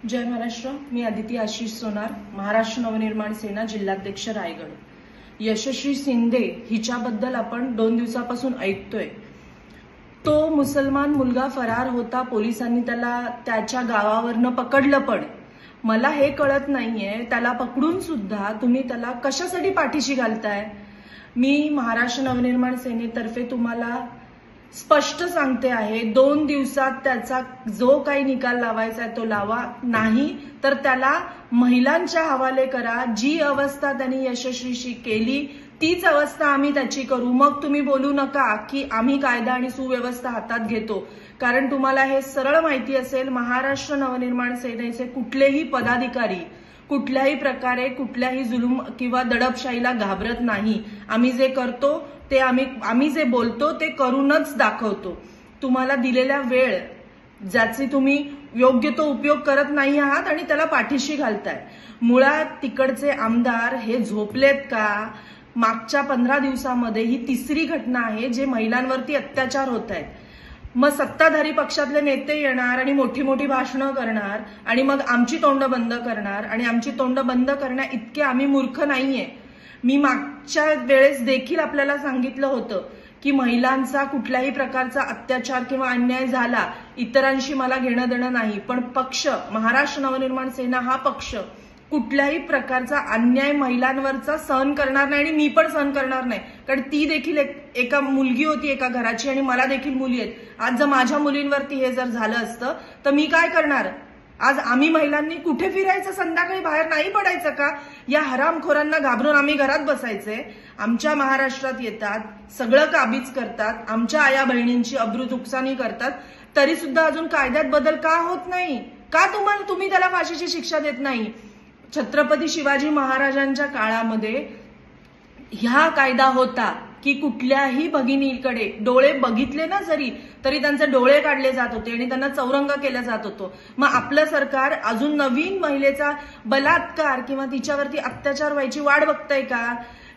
जय महाराष्ट्र। मी अदिती आशिष सोनार, महाराष्ट्र नवनिर्माण सेना जिल्हाध्यक्ष रायगड। यशस्वी शिंदे हिच्याबद्दल आपण 2 दिवसापासून ऐकतोय। तो मुसलमान मुलगा फरार होता, पोलिसांनी त्याला त्याच्या गावावरनं पकडलं, पण मला हे कळत नाहीये त्याला पकडून सुद्धा तुम्ही त्याला कशासाठी पाठीशी घालताय। मी महाराष्ट्र नवनिर्माण सेनेतर्फे तुम्हाला स्पष्ट सांगते आहे, 2 दिवसात त्याचा जो काही निकाल लावायचा आहे तो लावा, नाही तर त्याला महिलांच्या हवाले करा। जी अवस्था त्यांनी यशस्वीशी केली तीच अवस्था आम्ही त्याची करू। मग तुम्ही बोलू नका की आम्ही कायदा आणि सुव्यवस्था हातात घेतो, कारण तुम्हाला हे सरळ माहिती असेल, महाराष्ट्र नवनिर्माण सेनेचे कुठलेही पदाधिकारी कुठल्याही प्रकारे कुठल्याही जुलूम किंवा दडपशाहीला घाबरत नाही। आम्ही जे करतो ते आम्ही जे बोलतो ते करूनच दाखवतो। तुम्हाला दिलेला वेळ ज्याची तुम्ही योग्य तो उपयोग करत नाही आहात आणि त्याला पाठीशी घालताय। मुळात तिकडचे आमदार हे झोपलेत का? मागच्या 15 दिवसामध्ये ही तिसरी घटना आहे जे महिलांवरती अत्याचार होत आहेत। मग सत्ताधारी पक्षातले नेते येणार आणि मोठी मोठी भाषणं करणार आणि मग आमची तोंड बंद करणार, आणि आमची तोंड बंद करण्या इतके आम्ही मूर्ख नाहीये। मी मागच्या वेळेस देखील आपल्याला सांगितलं होतं की महिलांचा कुठल्याही प्रकारचा अत्याचार किंवा अन्याय झाला, इतरांशी मला घेणं देणं नाही, पण पक्ष महाराष्ट्र नवनिर्माण सेना हा पक्ष कुठल्याही प्रकारचा अन्याय महिलांवरचा सहन करणार नाही, आणि मी पण सहन करणार नाही, कारण ती देखील एका मुलगी होती एका घराची, आणि मला देखील मुली आहेत। आज जर माझ्या मुलींवरती हे जर झालं असतं तर मी काय करणार? आज आम्ही महिलांनी कुठे फिरायचं? संध्याकाळी बाहेर नाही पडायचं का? या हरामखोरांना घाबरून आम्ही घरात बसायचे? आमच्या महाराष्ट्रात येतात, सगळं काबीज करतात, आमच्या आया बहिणींची अब्रू नुकसानी करतात, तरी सुद्धा अजून कायद्यात बदल का होत नाही? का तुम्ही त्याला फाशीची शिक्षा देत नाही? छत्रपती शिवाजी महाराजांच्या काळामध्ये ह्या कायदा होता की कुठल्याही भगिनीकडे डोळे बघितले ना जरी तरी त्यांचे डोळे काढले जात होते आणि त्यांना चौरंग केला जात होतो। मग आपलं सरकार अजून नवीन महिलेचा बलात्कार किंवा तिच्यावरती अत्याचार व्हायची वाट बघताय का?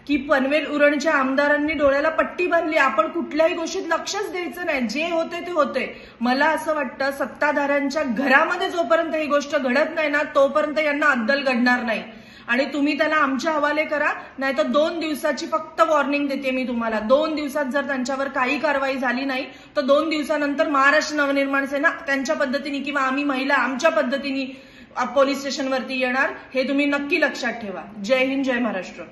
की पनवेल उरणच्या आमदारांनी डोळ्याला पट्टी बांधली, आपण कुठल्याही गोष्टीत लक्षच द्यायचं नाही, जे होते ते होते। मला असं वाटतं सत्ताधाऱ्यांच्या घरामध्ये जोपर्यंत ही गोष्ट घडत नाही ना तोपर्यंत यांना अद्दल घडणार नाही, आणि तुम्ही त्याला आमच्या हवाले करा, नाहीतर 2 दिवसाची फक्त वॉर्निंग देते मी तुम्हाला। 2 दिवसात जर त्यांच्यावर काही कारवाई झाली नाही तर 2 दिवसानंतर महाराष्ट्र नवनिर्माण सेना त्यांच्या पद्धतीने किंवा आम्ही महिला आमच्या पद्धतीने पोलीस स्टेशनवरती येणार, हे तुम्ही नक्की लक्षात ठेवा। जय हिंद, जय महाराष्ट्र।